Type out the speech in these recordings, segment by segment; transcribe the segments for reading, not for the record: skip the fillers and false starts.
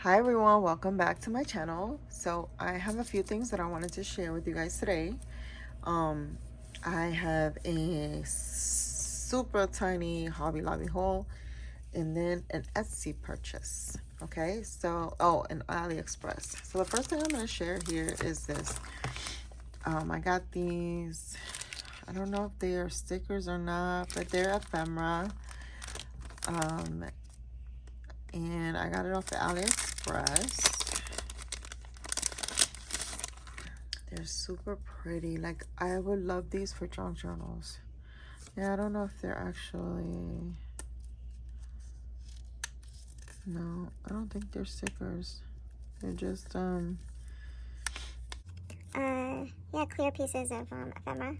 Hi everyone, welcome back to my channel. So I have a few things that I wanted to share with you guys today. I have a super tiny Hobby Lobby haul and then an Etsy purchase. Okay, so an AliExpress. So the first thing I'm going to share here is this. I got these, I don't know if they are stickers or not, but they're ephemera. And I got it off of AliExpress. They're super pretty. Like, I would love these for junk journals. Yeah, I don't know if they're actually... No, I don't think they're stickers. They're just, yeah, clear pieces of ephemera.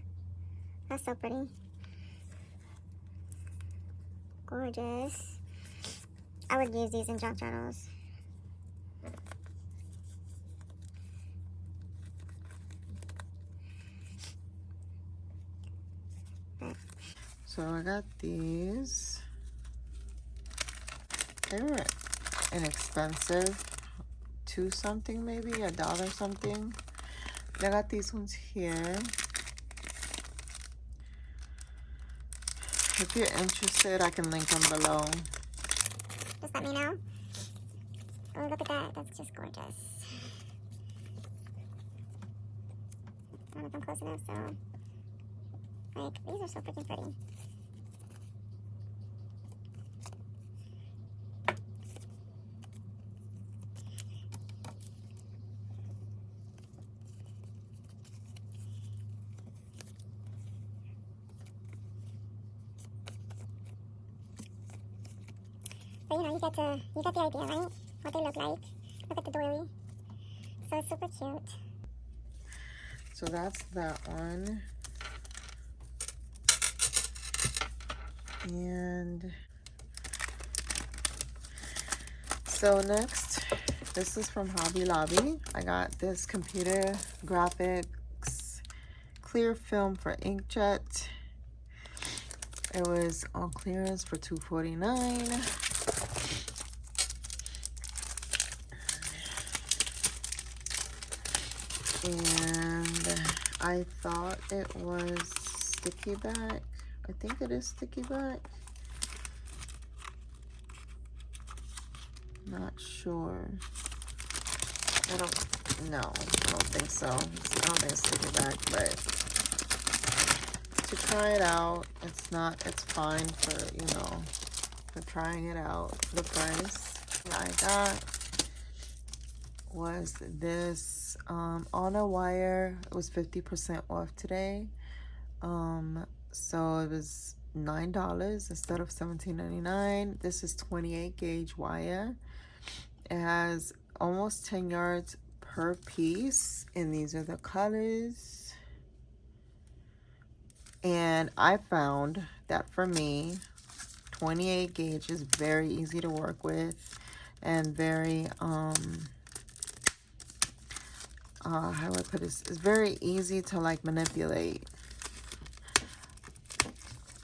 That's so pretty. Gorgeous. I would use these in junk journals. So I got these. They were inexpensive. $2 something, maybe $1 something. I got these ones here. If you're interested, I can link them below. Just let me know. Oh, look at that. That's just gorgeous. I don't know if I'm close enough, so... Like, these are so freaking pretty. So, you know, you get the idea, right? What they look like. Look at the doily. So it's super cute. So that's that one. And so next, this is from Hobby Lobby. I got this computer graphics clear film for inkjet. It was on clearance for $2.49. And I thought it was sticky back. I think it is sticky back. Not sure. I don't think so. I don't think it's sticky back, but to try it out, it's fine for, you know, for trying it out. The price I got was this on a wire. It was 50% off today. So it was $9 instead of $17.99. This is 28 gauge wire. It has almost 10 yards per piece, and these are the colors. And I found that for me, 28 gauge is very easy to work with and very how do I put this? It's very easy to like manipulate.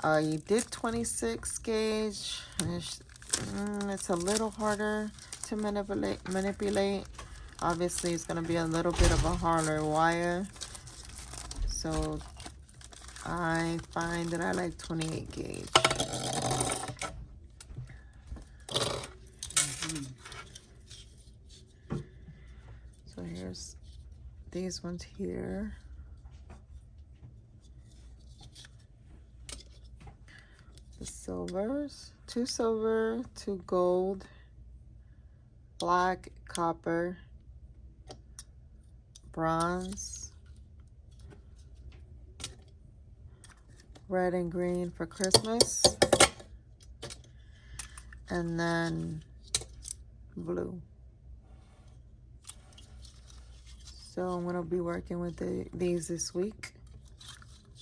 You did 26 gauge. It's a little harder to manipulate. Obviously, it's going to be a little bit of a harder wire. So I find that I like 28 gauge. So here's these ones here. The silvers, 2 silver, 2 gold, black, copper, bronze, red and green for Christmas, and then blue. So I'm gonna be working with these this week.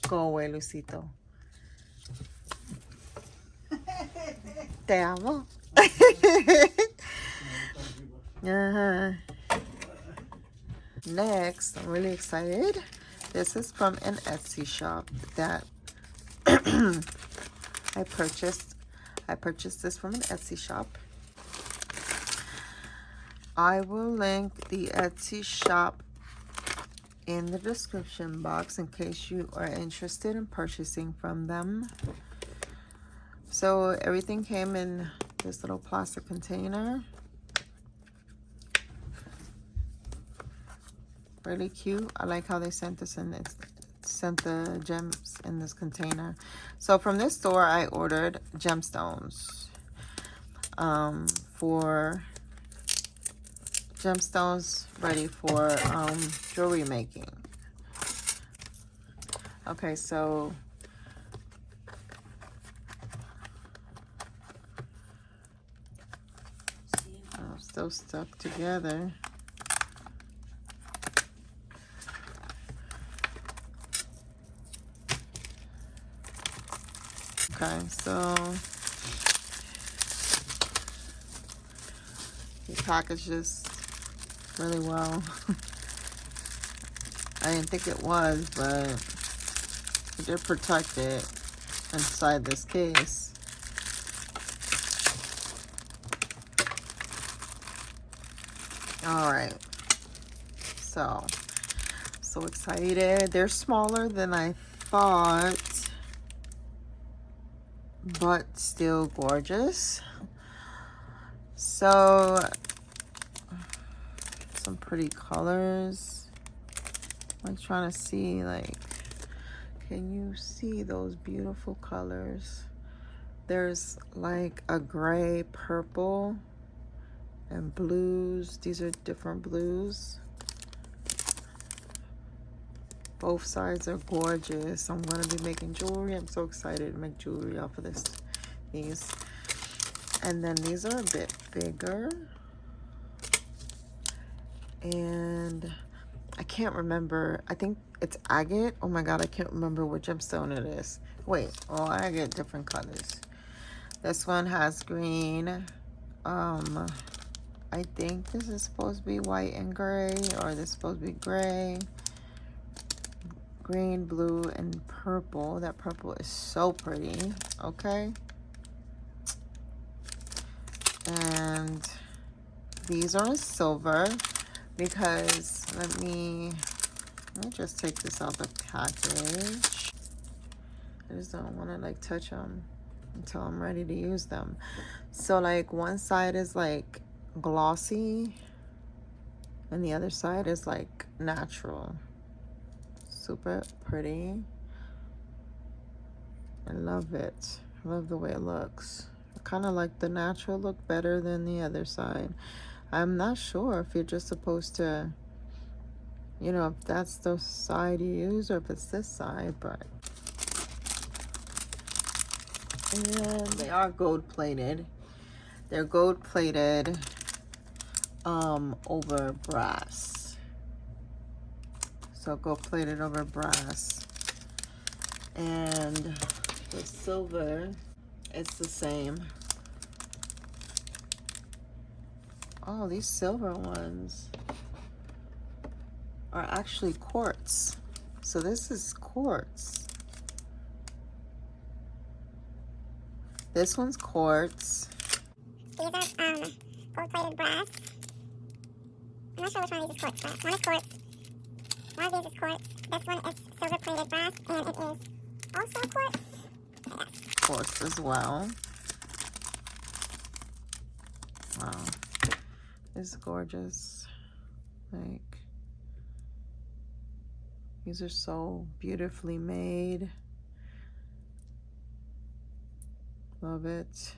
Go away, Lucito. Te amo. Next, I'm really excited. This is from an Etsy shop that I purchased. I purchased this from an Etsy shop. I will link the Etsy shop in the description box in case you are interested in purchasing from them. So everything came in this little plastic container. Really cute. I like how they sent this in. It sent the gems in this container. So from this store, I ordered gemstones. For gemstones ready for jewelry making. Okay, so still stuck together. Okay, so the package is really well. I didn't think it was, but it did protect it inside this case. All right, so excited. They're smaller than I thought, but still gorgeous. So some pretty colors. I'm trying to see, like, can you see those beautiful colors? There's like a gray, purple, and blues. These are different blues. Both sides are gorgeous. I'm going to be making jewelry. I'm so excited to make jewelry off of these. And then these are a bit bigger. And I can't remember. I think it's agate. Oh my god, I can't remember what gemstone it is. Wait, oh, agate, different colors. This one has green. I think this is supposed to be white and gray, or this is supposed to be gray, green, blue, and purple. That purple is so pretty. Okay. And these are in silver because let me just take this out the package. I just don't want to like touch them until I'm ready to use them. So like one side is like glossy and the other side is like natural. Super pretty. I love it. I love the way it looks. I kind of like the natural look better than the other side. I'm not sure if you're just supposed to, you know, if that's the side you use or if it's this side, but. And they are gold plated. They're gold plated over brass. So gold plated over brass. And the silver, it's the same. Oh, these silver ones are actually quartz. So this is quartz. This one's quartz. These are gold-plated brass. I'm not sure which one of these is quartz brass. One is quartz. One of these is quartz. This one is silver-plated brass, and it is also quartz. Yes. Quartz as well. Wow. It's gorgeous. Like, these are so beautifully made. Love it.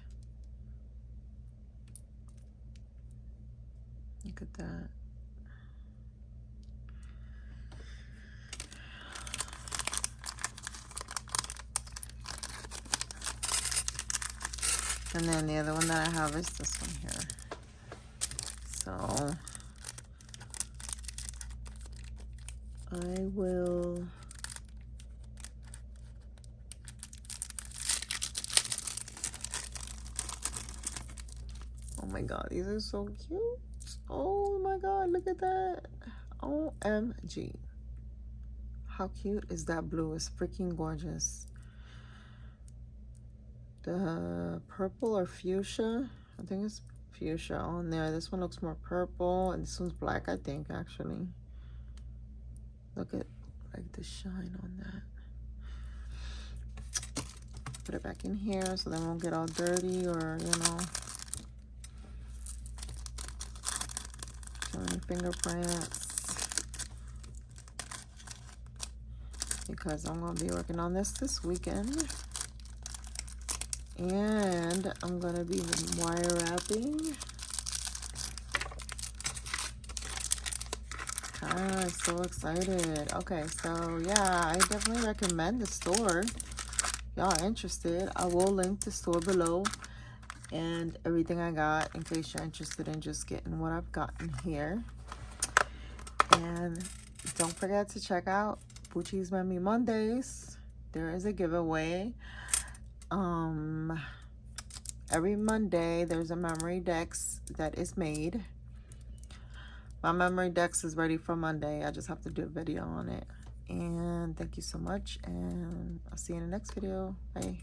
Look at that. And then the other one that I have is this one here. So I will oh my god, these are so cute. Oh my god, look at that. OMG. How cute is that blue? It's freaking gorgeous. The purple or fuchsia, I think it's fuchsia on there. This one looks more purple, and this one's black, I think, actually. Look at like the shine on that. Put it back in here so they won't get all dirty or, you know, show any fingerprints. Because I'm going to be working on this weekend. And I'm going to be wire wrapping. Ah, so excited. Okay, so yeah, I definitely recommend the store. Y'all interested, I will link the store below and everything I got in case you're interested in just getting what I've gotten here. And don't forget to check out Puchysmemymondays. There is a giveaway. Every Monday there's a memory dex that is made. My memory dex is ready for Monday. I just have to do a video on it. And thank you so much, and I'll see you in the next video. Bye.